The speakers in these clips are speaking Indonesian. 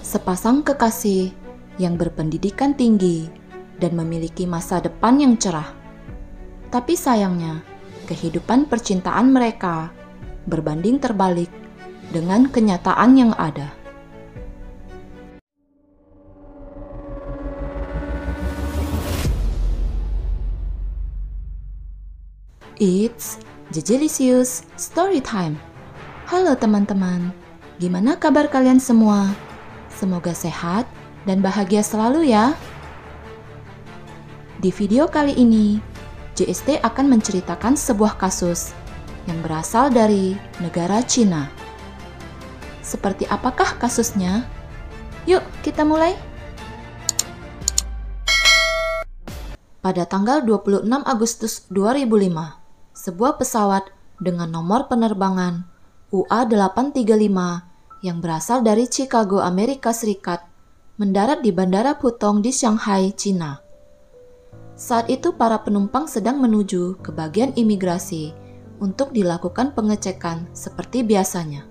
Sepasang kekasih yang berpendidikan tinggi dan memiliki masa depan yang cerah. Tapi sayangnya, kehidupan percintaan mereka berbanding terbalik dengan kenyataan yang ada. It's Jejelisius Storytime. Halo teman-teman, gimana kabar kalian semua? Semoga sehat dan bahagia selalu ya. Di video kali ini, JST akan menceritakan sebuah kasus yang berasal dari negara Cina. Seperti apakah kasusnya? Yuk kita mulai. Pada tanggal 26 Agustus 2005, sebuah pesawat dengan nomor penerbangan UA835 yang berasal dari Chicago, Amerika Serikat, mendarat di Bandara Pudong di Shanghai, Cina. Saat itu para penumpang sedang menuju ke bagian imigrasi untuk dilakukan pengecekan seperti biasanya.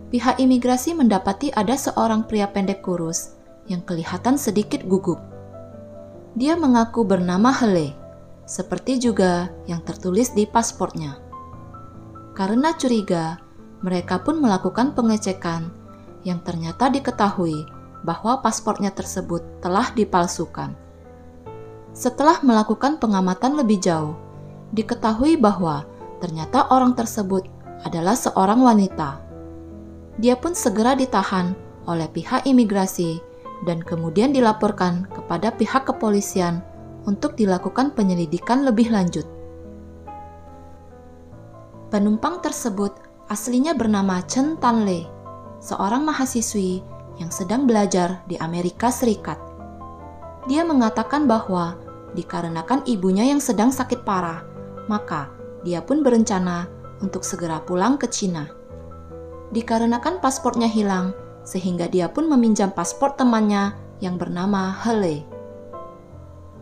Pihak imigrasi mendapati ada seorang pria pendek kurus yang kelihatan sedikit gugup. Dia mengaku bernama Hele, seperti juga yang tertulis di paspornya. Karena curiga, mereka pun melakukan pengecekan yang ternyata diketahui bahwa paspornya tersebut telah dipalsukan. Setelah melakukan pengamatan lebih jauh, diketahui bahwa ternyata orang tersebut adalah seorang wanita. Dia pun segera ditahan oleh pihak imigrasi dan kemudian dilaporkan kepada pihak kepolisian untuk dilakukan penyelidikan lebih lanjut. Penumpang tersebut aslinya bernama Chen Tanlei, seorang mahasiswi yang sedang belajar di Amerika Serikat. Dia mengatakan bahwa dikarenakan ibunya yang sedang sakit parah, maka dia pun berencana untuk segera pulang ke Cina. Dikarenakan paspornya hilang, sehingga dia pun meminjam paspor temannya yang bernama Hele.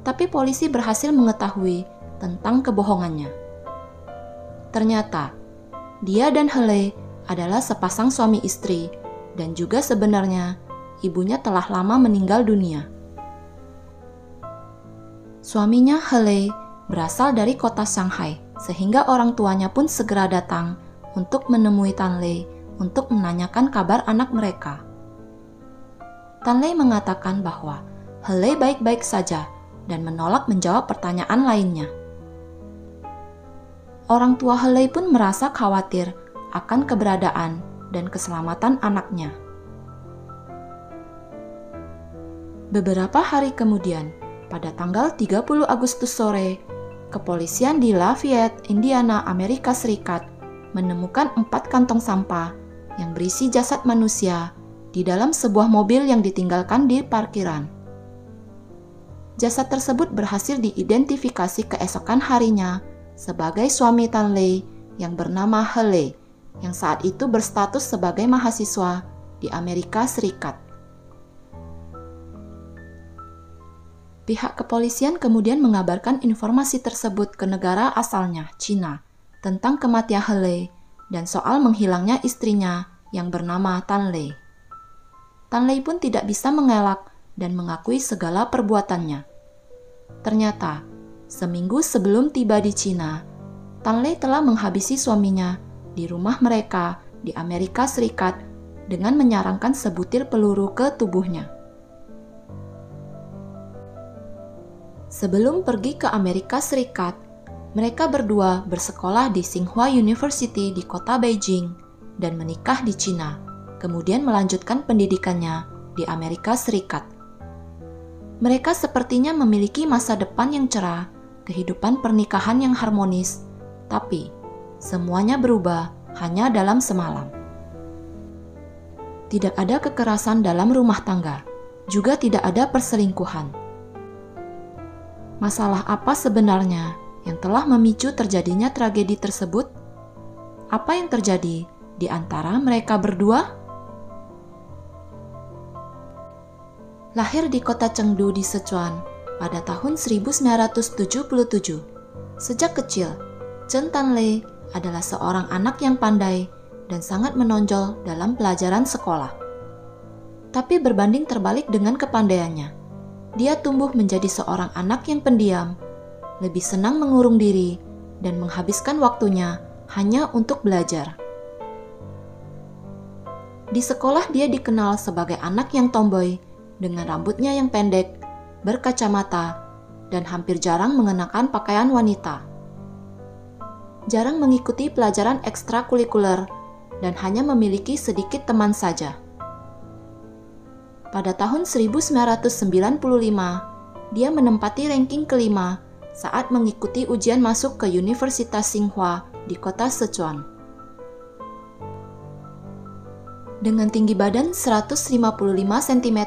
Tapi polisi berhasil mengetahui tentang kebohongannya. Ternyata, dia dan Hele adalah sepasang suami istri dan juga sebenarnya ibunya telah lama meninggal dunia. Suaminya Hele berasal dari kota Shanghai sehingga orang tuanya pun segera datang untuk menemui Tanlei untuk menanyakan kabar anak mereka. Tanlei mengatakan bahwa Hele baik-baik saja dan menolak menjawab pertanyaan lainnya. Orang tua Hele pun merasa khawatir akan keberadaan dan keselamatan anaknya. Beberapa hari kemudian, pada tanggal 30 Agustus sore, kepolisian di Lafayette, Indiana, Amerika Serikat menemukan 4 kantong sampah yang berisi jasad manusia di dalam sebuah mobil yang ditinggalkan di parkiran. Jasad tersebut berhasil diidentifikasi keesokan harinya sebagai suami Tanlei yang bernama Hele, yang saat itu berstatus sebagai mahasiswa di Amerika Serikat. Pihak kepolisian kemudian mengabarkan informasi tersebut ke negara asalnya, Cina, tentang kematian Hele dan soal menghilangnya istrinya yang bernama Tanlei. Tanlei pun tidak bisa mengelak dan mengakui segala perbuatannya. Ternyata, seminggu sebelum tiba di Cina, Tanlei telah menghabisi suaminya di rumah mereka di Amerika Serikat dengan menyarangkan sebutir peluru ke tubuhnya. Sebelum pergi ke Amerika Serikat, mereka berdua bersekolah di Tsinghua University di kota Beijing dan menikah di Cina, kemudian melanjutkan pendidikannya di Amerika Serikat. Mereka sepertinya memiliki masa depan yang cerah, kehidupan pernikahan yang harmonis, tapi semuanya berubah hanya dalam semalam. Tidak ada kekerasan dalam rumah tangga, juga tidak ada perselingkuhan. Masalah apa sebenarnya yang telah memicu terjadinya tragedi tersebut? Apa yang terjadi di antara mereka berdua? Lahir di kota Chengdu di Sichuan pada tahun 1977. Sejak kecil, Chen Tanlei adalah seorang anak yang pandai dan sangat menonjol dalam pelajaran sekolah. Tapi berbanding terbalik dengan kepandaiannya, dia tumbuh menjadi seorang anak yang pendiam, lebih senang mengurung diri, dan menghabiskan waktunya hanya untuk belajar. Di sekolah dia dikenal sebagai anak yang tomboy, dengan rambutnya yang pendek, berkacamata, dan hampir jarang mengenakan pakaian wanita. Jarang mengikuti pelajaran ekstrakurikuler, dan hanya memiliki sedikit teman saja. Pada tahun 1995, dia menempati ranking kelima saat mengikuti ujian masuk ke Universitas Tsinghua di kota Sichuan. Dengan tinggi badan 155 cm,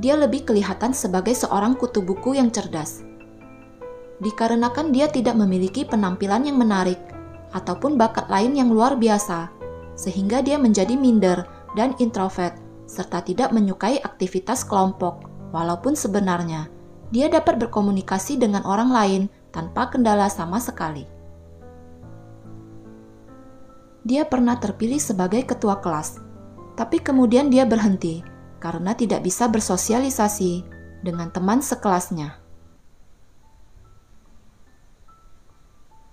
dia lebih kelihatan sebagai seorang kutu buku yang cerdas. Dikarenakan dia tidak memiliki penampilan yang menarik ataupun bakat lain yang luar biasa, sehingga dia menjadi minder dan introvert serta tidak menyukai aktivitas kelompok, walaupun sebenarnya dia dapat berkomunikasi dengan orang lain tanpa kendala sama sekali. Dia pernah terpilih sebagai ketua kelas, tapi kemudian dia berhenti karena tidak bisa bersosialisasi dengan teman sekelasnya.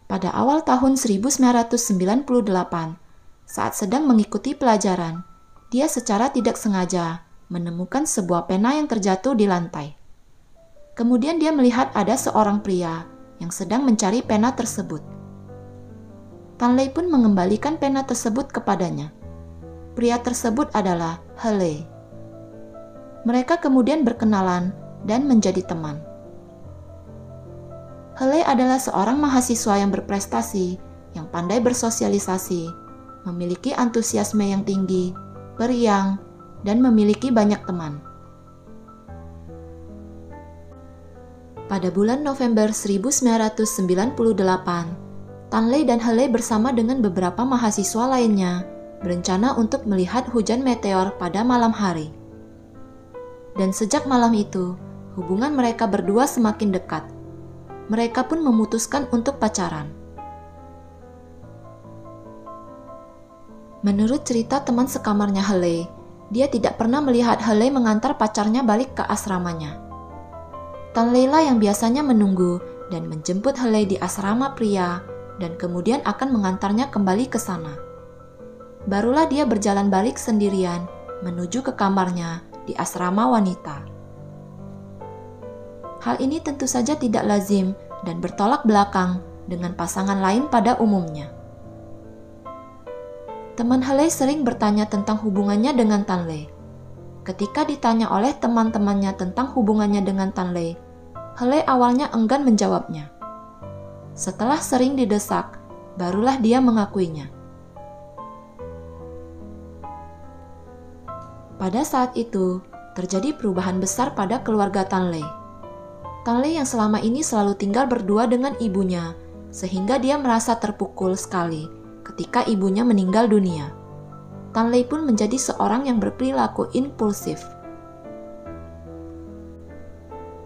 Pada awal tahun 1998, saat sedang mengikuti pelajaran, dia secara tidak sengaja menemukan sebuah pena yang terjatuh di lantai. Kemudian dia melihat ada seorang pria yang sedang mencari pena tersebut. Tan Lei pun mengembalikan pena tersebut kepadanya. Pria tersebut adalah He Lei. Mereka kemudian berkenalan dan menjadi teman. He Lei adalah seorang mahasiswa yang berprestasi, yang pandai bersosialisasi, memiliki antusiasme yang tinggi, periang, dan memiliki banyak teman. Pada bulan November 1998, Tan Lei dan He Lei bersama dengan beberapa mahasiswa lainnya berencana untuk melihat hujan meteor pada malam hari. Dan sejak malam itu, hubungan mereka berdua semakin dekat. Mereka pun memutuskan untuk pacaran. Menurut cerita teman sekamarnya He Lei, dia tidak pernah melihat He Lei mengantar pacarnya balik ke asramanya. Tan Lei lah yang biasanya menunggu dan menjemput He Lei di asrama pria dan kemudian akan mengantarnya kembali ke sana. Barulah dia berjalan balik sendirian menuju ke kamarnya di asrama wanita. Hal ini tentu saja tidak lazim dan bertolak belakang dengan pasangan lain pada umumnya. Teman He Lei sering bertanya tentang hubungannya dengan Tan Lei. Ketika ditanya oleh teman-temannya tentang hubungannya dengan Tan Lei, He Lei awalnya enggan menjawabnya. Setelah sering didesak, barulah dia mengakuinya. Pada saat itu, terjadi perubahan besar pada keluarga Tan Lei. Tan Lei yang selama ini selalu tinggal berdua dengan ibunya, sehingga dia merasa terpukul sekali ketika ibunya meninggal dunia. Tan Lei pun menjadi seorang yang berperilaku impulsif.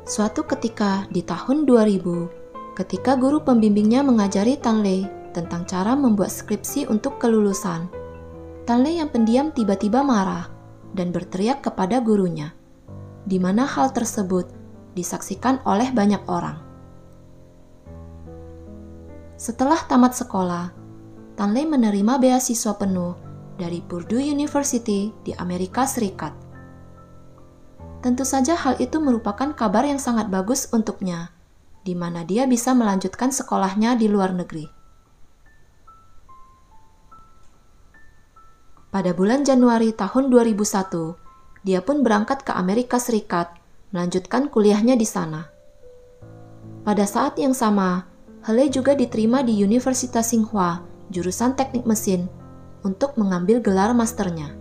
Suatu ketika di tahun 2000, ketika guru pembimbingnya mengajari Tan Lei tentang cara membuat skripsi untuk kelulusan, Tan Lei yang pendiam tiba-tiba marah dan berteriak kepada gurunya, di mana hal tersebut disaksikan oleh banyak orang. Setelah tamat sekolah, Tan Lei menerima beasiswa penuh dari Purdue University di Amerika Serikat. Tentu saja hal itu merupakan kabar yang sangat bagus untuknya, di mana dia bisa melanjutkan sekolahnya di luar negeri. Pada bulan Januari tahun 2001, dia pun berangkat ke Amerika Serikat, melanjutkan kuliahnya di sana. Pada saat yang sama, He Lei juga diterima di Universitas Tsinghua, jurusan teknik mesin, untuk mengambil gelar masternya.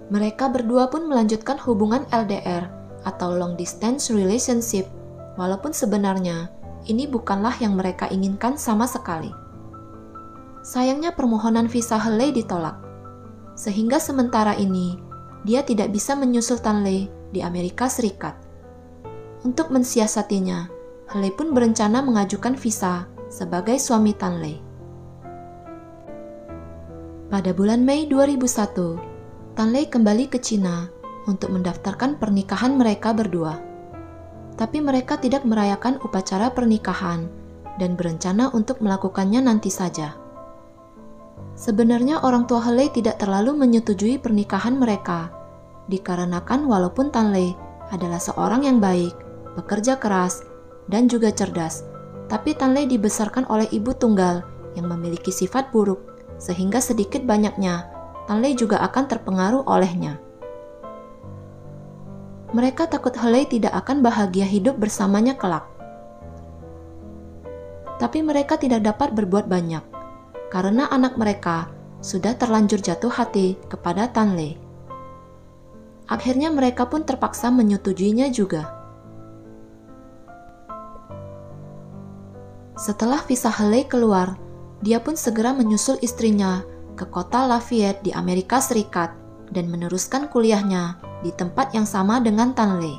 Mereka berdua pun melanjutkan hubungan LDR atau long distance relationship, walaupun sebenarnya ini bukanlah yang mereka inginkan sama sekali. Sayangnya permohonan visa He Lei ditolak, sehingga sementara ini dia tidak bisa menyusul Tan Lei di Amerika Serikat. Untuk mensiasatinya, He Lei pun berencana mengajukan visa sebagai suami Tan Lei. Pada bulan Mei 2001, Tan Lei kembali ke Cina untuk mendaftarkan pernikahan mereka berdua. Tapi mereka tidak merayakan upacara pernikahan dan berencana untuk melakukannya nanti saja. Sebenarnya orang tua He Lei tidak terlalu menyetujui pernikahan mereka, dikarenakan walaupun Tan Lei adalah seorang yang baik, bekerja keras, dan juga cerdas, tapi Tan Lei dibesarkan oleh ibu tunggal yang memiliki sifat buruk, sehingga sedikit banyaknya Tan Lei juga akan terpengaruh olehnya. Mereka takut He Lei tidak akan bahagia hidup bersamanya kelak. Tapi mereka tidak dapat berbuat banyak, karena anak mereka sudah terlanjur jatuh hati kepada Tan Lei. Akhirnya mereka pun terpaksa menyetujuinya juga. Setelah visa He Lei keluar, dia pun segera menyusul istrinya ke kota Lafayette di Amerika Serikat dan meneruskan kuliahnya di tempat yang sama dengan Tan Lei.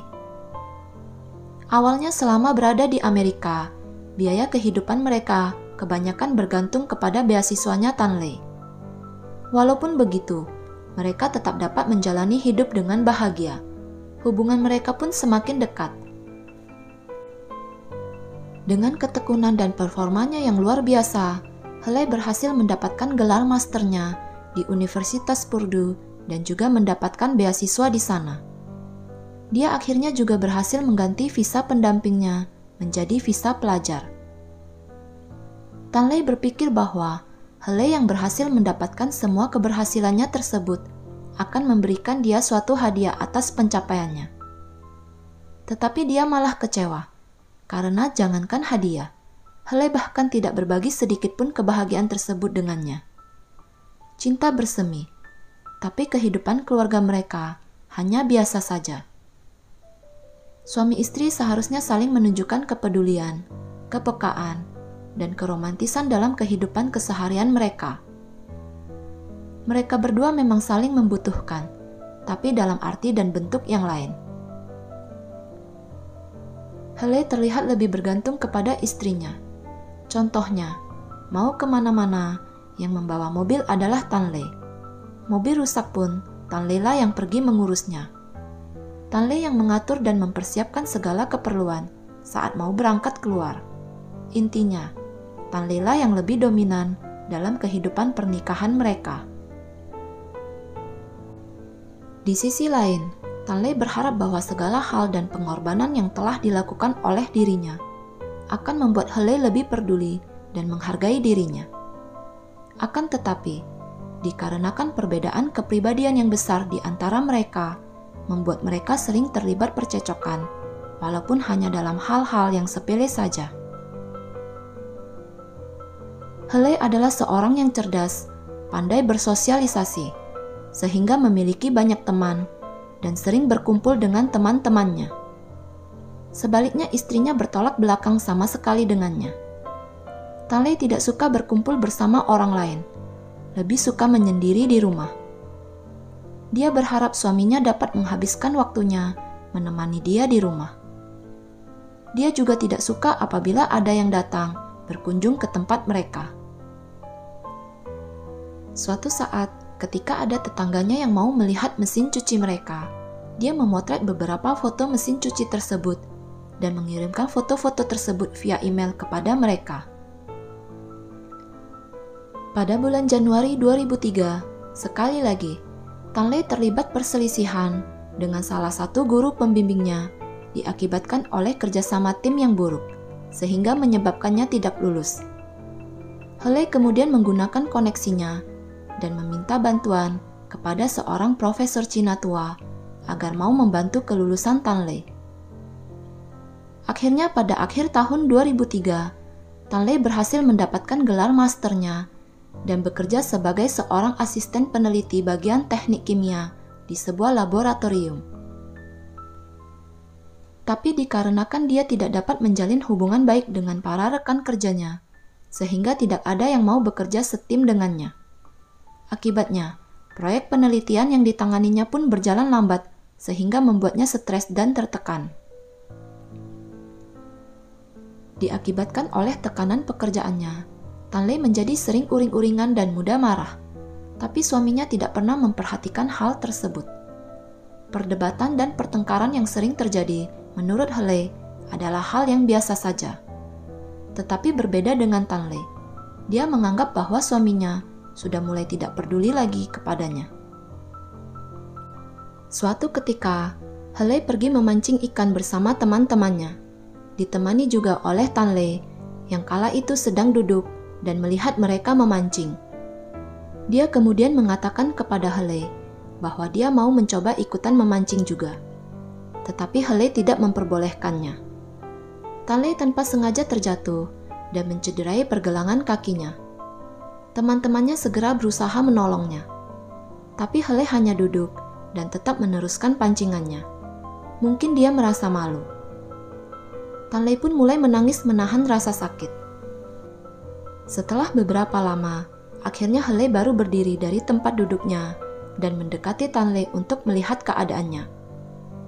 Awalnya selama berada di Amerika, biaya kehidupan mereka kebanyakan bergantung kepada beasiswanya Tan Lei. Walaupun begitu, mereka tetap dapat menjalani hidup dengan bahagia. Hubungan mereka pun semakin dekat. Dengan ketekunan dan performanya yang luar biasa, He Lei berhasil mendapatkan gelar masternya di Universitas Purdue dan juga mendapatkan beasiswa di sana. Dia akhirnya juga berhasil mengganti visa pendampingnya menjadi visa pelajar. Tan Lei berpikir bahwa He Lei yang berhasil mendapatkan semua keberhasilannya tersebut akan memberikan dia suatu hadiah atas pencapaiannya. Tetapi dia malah kecewa, karena jangankan hadiah, He Lei bahkan tidak berbagi sedikit pun kebahagiaan tersebut dengannya. Cinta bersemi, tapi kehidupan keluarga mereka hanya biasa saja. Suami istri seharusnya saling menunjukkan kepedulian, kepekaan, dan keromantisan dalam kehidupan keseharian mereka. Mereka berdua memang saling membutuhkan, tapi dalam arti dan bentuk yang lain. He Lei terlihat lebih bergantung kepada istrinya. Contohnya, mau kemana-mana, yang membawa mobil adalah Tan Lei. Mobil rusak pun, Tan Lei lah yang pergi mengurusnya. Tan Lei yang mengatur dan mempersiapkan segala keperluan saat mau berangkat keluar. Intinya, Tan Lei lah yang lebih dominan dalam kehidupan pernikahan mereka. Di sisi lain, Tan Lei berharap bahwa segala hal dan pengorbanan yang telah dilakukan oleh dirinya akan membuat He Lei lebih peduli dan menghargai dirinya. Akan tetapi, dikarenakan perbedaan kepribadian yang besar di antara mereka, membuat mereka sering terlibat percecokan, walaupun hanya dalam hal-hal yang sepele saja. He Lei adalah seorang yang cerdas, pandai bersosialisasi, sehingga memiliki banyak teman dan sering berkumpul dengan teman-temannya. Sebaliknya istrinya bertolak belakang sama sekali dengannya. Tan Lei tidak suka berkumpul bersama orang lain, lebih suka menyendiri di rumah. Dia berharap suaminya dapat menghabiskan waktunya menemani dia di rumah. Dia juga tidak suka apabila ada yang datang berkunjung ke tempat mereka. Suatu saat, ketika ada tetangganya yang mau melihat mesin cuci mereka, dia memotret beberapa foto mesin cuci tersebut dan mengirimkan foto-foto tersebut via email kepada mereka. Pada bulan Januari 2003, sekali lagi, Tan Lei terlibat perselisihan dengan salah satu guru pembimbingnya diakibatkan oleh kerjasama tim yang buruk, sehingga menyebabkannya tidak lulus. He Lei kemudian menggunakan koneksinya dan meminta bantuan kepada seorang profesor Cina tua agar mau membantu kelulusan Tan Lei. Akhirnya pada akhir tahun 2003, Tan Lei berhasil mendapatkan gelar masternya dan bekerja sebagai seorang asisten peneliti bagian teknik kimia di sebuah laboratorium. Tapi dikarenakan dia tidak dapat menjalin hubungan baik dengan para rekan kerjanya, sehingga tidak ada yang mau bekerja setim dengannya. Akibatnya, proyek penelitian yang ditanganinya pun berjalan lambat, sehingga membuatnya stres dan tertekan. Diakibatkan oleh tekanan pekerjaannya, Tan Lei menjadi sering uring-uringan dan mudah marah. Tapi suaminya tidak pernah memperhatikan hal tersebut. Perdebatan dan pertengkaran yang sering terjadi menurut Haley adalah hal yang biasa saja. Tetapi berbeda dengan Tanley. Dia menganggap bahwa suaminya sudah mulai tidak peduli lagi kepadanya. Suatu ketika, Haley pergi memancing ikan bersama teman-temannya, ditemani juga oleh Tanley yang kala itu sedang duduk dan melihat mereka memancing. Dia kemudian mengatakan kepada Haley bahwa dia mau mencoba ikutan memancing juga. Tetapi Haley tidak memperbolehkannya. Tanley tanpa sengaja terjatuh dan mencederai pergelangan kakinya. Teman-temannya segera berusaha menolongnya. Tapi Haley hanya duduk dan tetap meneruskan pancingannya. Mungkin dia merasa malu. Tanley pun mulai menangis menahan rasa sakit. Setelah beberapa lama, akhirnya Haley baru berdiri dari tempat duduknya dan mendekati Tanley untuk melihat keadaannya.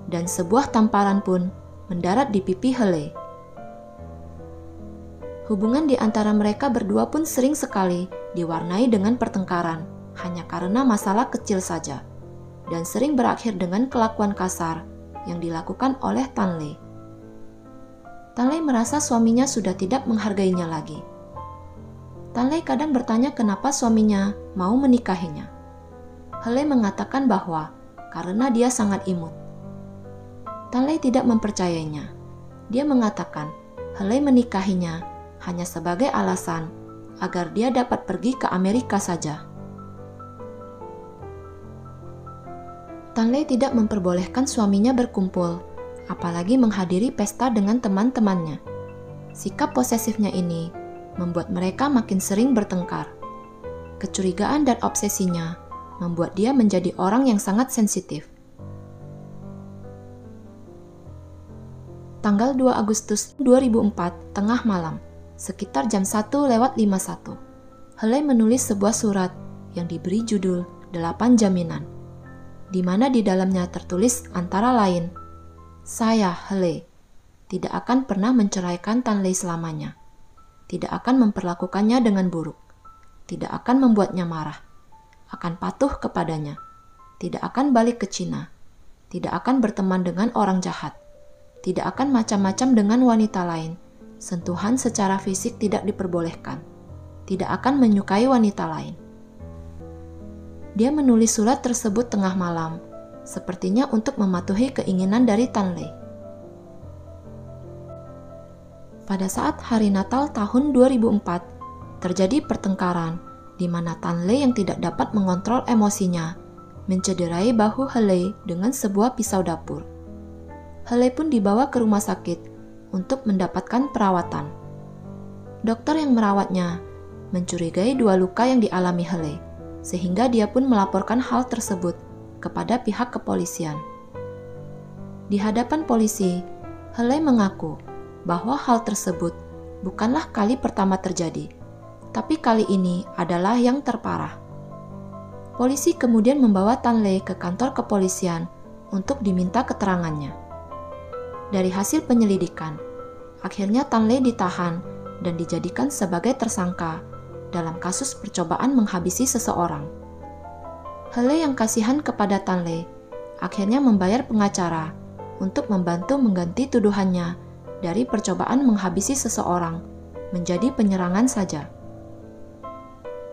Dan sebuah tamparan pun mendarat di pipi Haley. Hubungan di antara mereka berdua pun sering sekali diwarnai dengan pertengkaran hanya karena masalah kecil saja, dan sering berakhir dengan kelakuan kasar yang dilakukan oleh Tanley. Tanley merasa suaminya sudah tidak menghargainya lagi. Tanley kadang bertanya kenapa suaminya mau menikahinya. Haley mengatakan bahwa karena dia sangat imut. Tanley tidak mempercayainya. Dia mengatakan Haley menikahinya hanya sebagai alasan agar dia dapat pergi ke Amerika saja. Tanley tidak memperbolehkan suaminya berkumpul, apalagi menghadiri pesta dengan teman-temannya. Sikap posesifnya ini membuat mereka makin sering bertengkar. Kecurigaan dan obsesinya membuat dia menjadi orang yang sangat sensitif. Tanggal 2 Agustus 2004, tengah malam, sekitar jam 1:51, Haley menulis sebuah surat yang diberi judul 8 Jaminan, di mana di dalamnya tertulis antara lain, "Saya, Haley, tidak akan pernah menceraikan Tanley selamanya, tidak akan memperlakukannya dengan buruk, tidak akan membuatnya marah, akan patuh kepadanya, tidak akan balik ke Cina, tidak akan berteman dengan orang jahat, tidak akan macam-macam dengan wanita lain, sentuhan secara fisik tidak diperbolehkan, tidak akan menyukai wanita lain." Dia menulis surat tersebut tengah malam, sepertinya untuk mematuhi keinginan dari Tanley. Pada saat hari Natal tahun 2004, terjadi pertengkaran di mana Tanley yang tidak dapat mengontrol emosinya mencederai bahu Haley dengan sebuah pisau dapur. Haley pun dibawa ke rumah sakit untuk mendapatkan perawatan. Dokter yang merawatnya mencurigai 2 luka yang dialami Haley, sehingga dia pun melaporkan hal tersebut kepada pihak kepolisian. Di hadapan polisi, Haley mengaku bahwa hal tersebut bukanlah kali pertama terjadi, tapi kali ini adalah yang terparah. Polisi kemudian membawa Tanley ke kantor kepolisian untuk diminta keterangannya. Dari hasil penyelidikan, akhirnya Tanley ditahan dan dijadikan sebagai tersangka dalam kasus percobaan menghabisi seseorang. Haley yang kasihan kepada Tanley akhirnya membayar pengacara untuk membantu mengganti tuduhannya dari percobaan menghabisi seseorang menjadi penyerangan saja.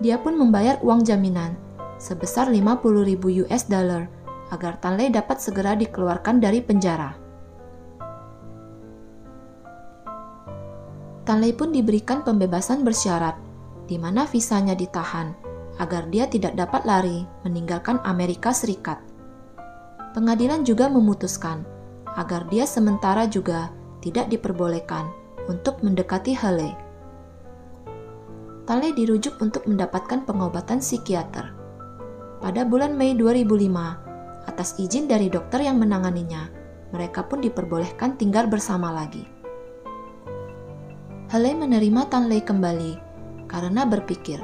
Dia pun membayar uang jaminan sebesar $50.000 agar Tanley dapat segera dikeluarkan dari penjara. Tanley pun diberikan pembebasan bersyarat, di mana visanya ditahan agar dia tidak dapat lari meninggalkan Amerika Serikat. Pengadilan juga memutuskan agar dia sementara juga tidak diperbolehkan untuk mendekati Haley. Tanley dirujuk untuk mendapatkan pengobatan psikiater. Pada bulan Mei 2005, atas izin dari dokter yang menanganinya, mereka pun diperbolehkan tinggal bersama lagi. Haley menerima Tanley kembali karena berpikir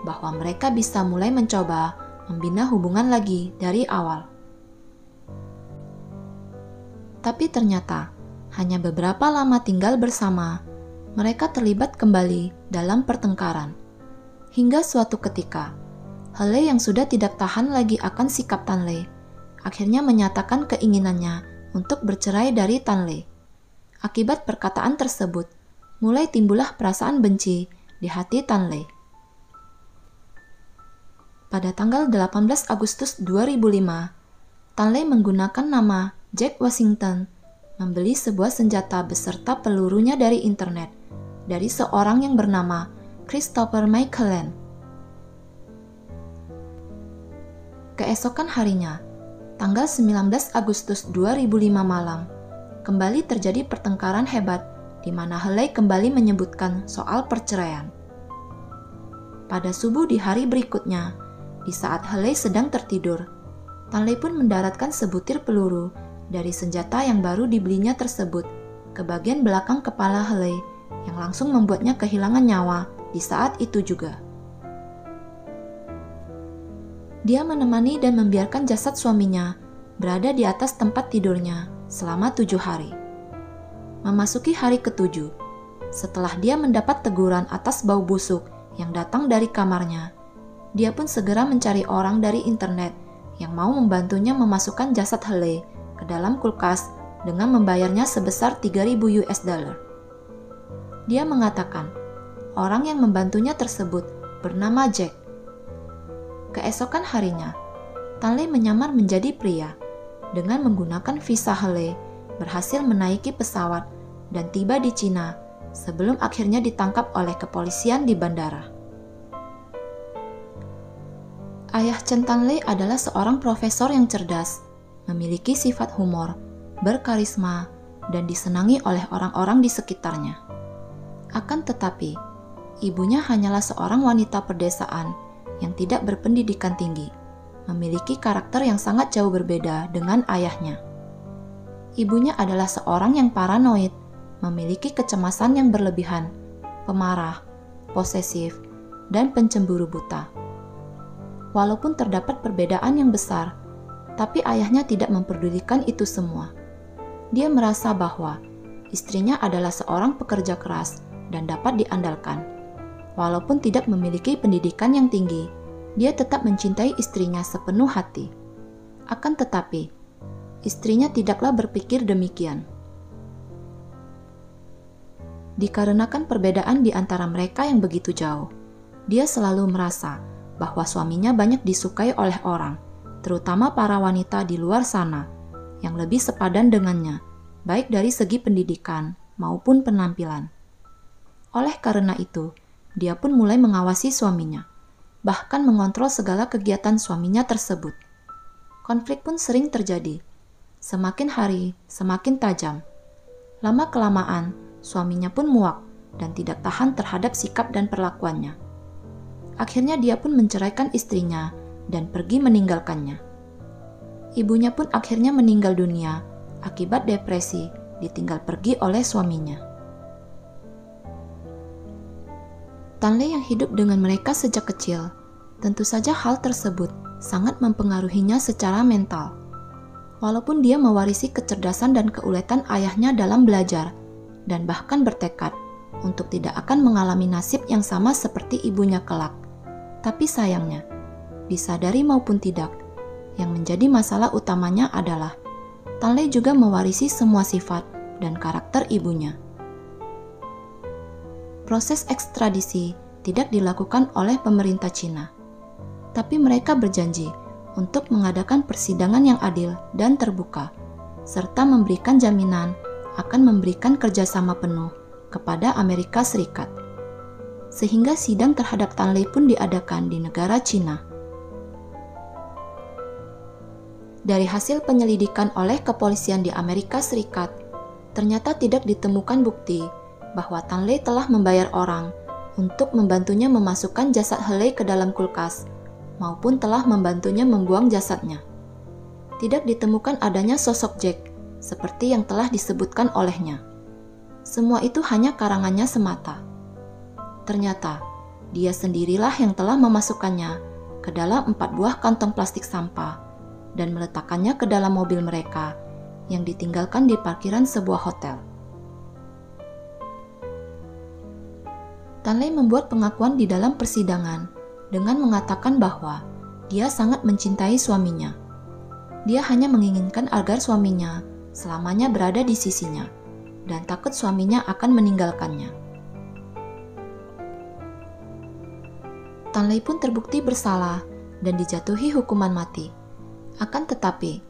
bahwa mereka bisa mulai mencoba membina hubungan lagi dari awal. Tapi ternyata, hanya beberapa lama tinggal bersama, mereka terlibat kembali dalam pertengkaran. Hingga suatu ketika, Haley yang sudah tidak tahan lagi akan sikap Tanley, akhirnya menyatakan keinginannya untuk bercerai dari Tanley. Akibat perkataan tersebut, mulai timbullah perasaan benci di hati Tanley. Pada tanggal 18 Agustus 2005, Tanley menggunakan nama Jack Washington membeli sebuah senjata beserta pelurunya dari internet dari seorang yang bernama Christopher Michaelen. Keesokan harinya, tanggal 19 Agustus 2005 malam, kembali terjadi pertengkaran hebat di mana Haley kembali menyebutkan soal perceraian. Pada subuh di hari berikutnya, di saat Haley sedang tertidur, Tanley pun mendaratkan sebutir peluru dari senjata yang baru dibelinya tersebut ke bagian belakang kepala Haley yang langsung membuatnya kehilangan nyawa di saat itu juga. Dia menemani dan membiarkan jasad suaminya berada di atas tempat tidurnya selama 7 hari. Memasuki hari ke-7, setelah dia mendapat teguran atas bau busuk yang datang dari kamarnya, dia pun segera mencari orang dari internet yang mau membantunya memasukkan jasad Haley ke dalam kulkas dengan membayarnya sebesar $3.000. Dia mengatakan, orang yang membantunya tersebut bernama Jack. Keesokan harinya, Tanley menyamar menjadi pria dengan menggunakan visa Haley, berhasil menaiki pesawat dan tiba di Cina sebelum akhirnya ditangkap oleh kepolisian di bandara. Ayah Chen Tanley adalah seorang profesor yang cerdas, memiliki sifat humor, berkarisma, dan disenangi oleh orang-orang di sekitarnya. Akan tetapi, ibunya hanyalah seorang wanita pedesaan yang tidak berpendidikan tinggi, memiliki karakter yang sangat jauh berbeda dengan ayahnya. Ibunya adalah seorang yang paranoid, memiliki kecemasan yang berlebihan, pemarah, posesif, dan pencemburu buta. Walaupun terdapat perbedaan yang besar, tapi ayahnya tidak memperdulikan itu semua. Dia merasa bahwa istrinya adalah seorang pekerja keras dan dapat diandalkan. Walaupun tidak memiliki pendidikan yang tinggi, dia tetap mencintai istrinya sepenuh hati. Akan tetapi, istrinya tidaklah berpikir demikian. Dikarenakan perbedaan di antara mereka yang begitu jauh, dia selalu merasa bahwa suaminya banyak disukai oleh orang, terutama para wanita di luar sana, yang lebih sepadan dengannya, baik dari segi pendidikan maupun penampilan. Oleh karena itu, dia pun mulai mengawasi suaminya, bahkan mengontrol segala kegiatan suaminya tersebut. Konflik pun sering terjadi. Semakin hari, semakin tajam. Lama-kelamaan, suaminya pun muak dan tidak tahan terhadap sikap dan perlakuannya. Akhirnya dia pun menceraikan istrinya dan pergi meninggalkannya. Ibunya pun akhirnya meninggal dunia akibat depresi ditinggal pergi oleh suaminya. Tanley yang hidup dengan mereka sejak kecil, tentu saja hal tersebut sangat mempengaruhinya secara mental. Walaupun dia mewarisi kecerdasan dan keuletan ayahnya dalam belajar, dan bahkan bertekad untuk tidak akan mengalami nasib yang sama seperti ibunya kelak. Tapi sayangnya, disadari maupun tidak, yang menjadi masalah utamanya adalah Tanley juga mewarisi semua sifat dan karakter ibunya. Proses ekstradisi tidak dilakukan oleh pemerintah Cina, tapi mereka berjanji untuk mengadakan persidangan yang adil dan terbuka, serta memberikan jaminan akan memberikan kerjasama penuh kepada Amerika Serikat. Sehingga sidang terhadap Tanley pun diadakan di negara Cina. Dari hasil penyelidikan oleh kepolisian di Amerika Serikat, ternyata tidak ditemukan bukti bahwa Tanley telah membayar orang untuk membantunya memasukkan jasad Haley ke dalam kulkas, maupun telah membantunya membuang jasadnya. Tidak ditemukan adanya sosok Jack, seperti yang telah disebutkan olehnya. Semua itu hanya karangannya semata. Ternyata, dia sendirilah yang telah memasukkannya ke dalam 4 buah kantong plastik sampah dan meletakkannya ke dalam mobil mereka yang ditinggalkan di parkiran sebuah hotel. Tanley membuat pengakuan di dalam persidangan dengan mengatakan bahwa dia sangat mencintai suaminya. Dia hanya menginginkan agar suaminya selamanya berada di sisinya dan takut suaminya akan meninggalkannya. Tan Lei pun terbukti bersalah dan dijatuhi hukuman mati. Akan tetapi,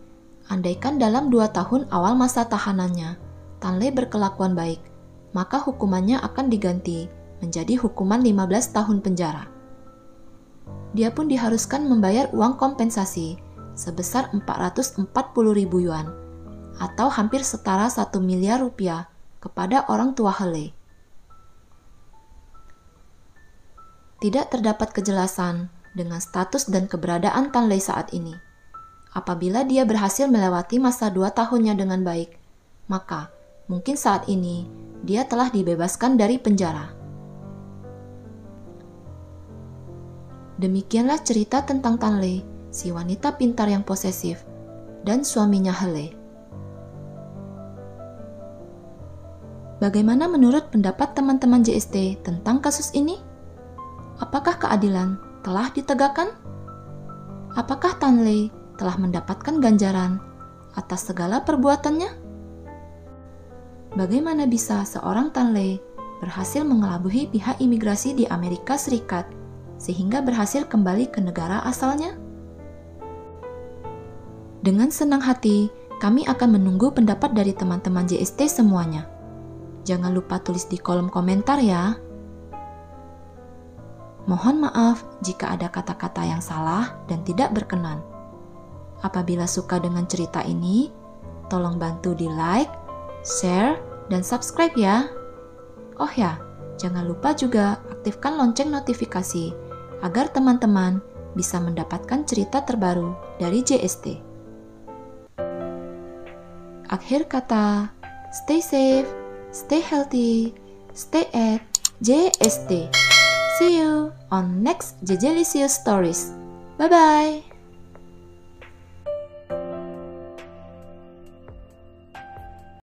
andaikan dalam 2 tahun awal masa tahanannya, Tan Lei berkelakuan baik, maka hukumannya akan diganti menjadi hukuman 15 tahun penjara. Dia pun diharuskan membayar uang kompensasi sebesar 440.000 yuan atau hampir setara 1 miliar rupiah kepada orang tua He Lei. Tidak terdapat kejelasan dengan status dan keberadaan Tan Lei saat ini. Apabila dia berhasil melewati masa 2 tahunnya dengan baik, maka mungkin saat ini dia telah dibebaskan dari penjara. Demikianlah cerita tentang Tan Lei, si wanita pintar yang posesif, dan suaminya He Lei. Bagaimana menurut pendapat teman-teman JST tentang kasus ini? Apakah keadilan telah ditegakkan? Apakah Tan Lei telah mendapatkan ganjaran atas segala perbuatannya? Bagaimana bisa seorang Tan Lei berhasil mengelabui pihak imigrasi di Amerika Serikat sehingga berhasil kembali ke negara asalnya? Dengan senang hati, kami akan menunggu pendapat dari teman-teman JST semuanya. Jangan lupa tulis di kolom komentar ya. Mohon maaf jika ada kata-kata yang salah dan tidak berkenan. Apabila suka dengan cerita ini, tolong bantu di like, share, dan subscribe ya. Oh ya, jangan lupa juga aktifkan lonceng notifikasi agar teman-teman bisa mendapatkan cerita terbaru dari JST. Akhir kata, stay safe, stay healthy, stay at JST. See you on next Jejelicious Stories. Bye-bye.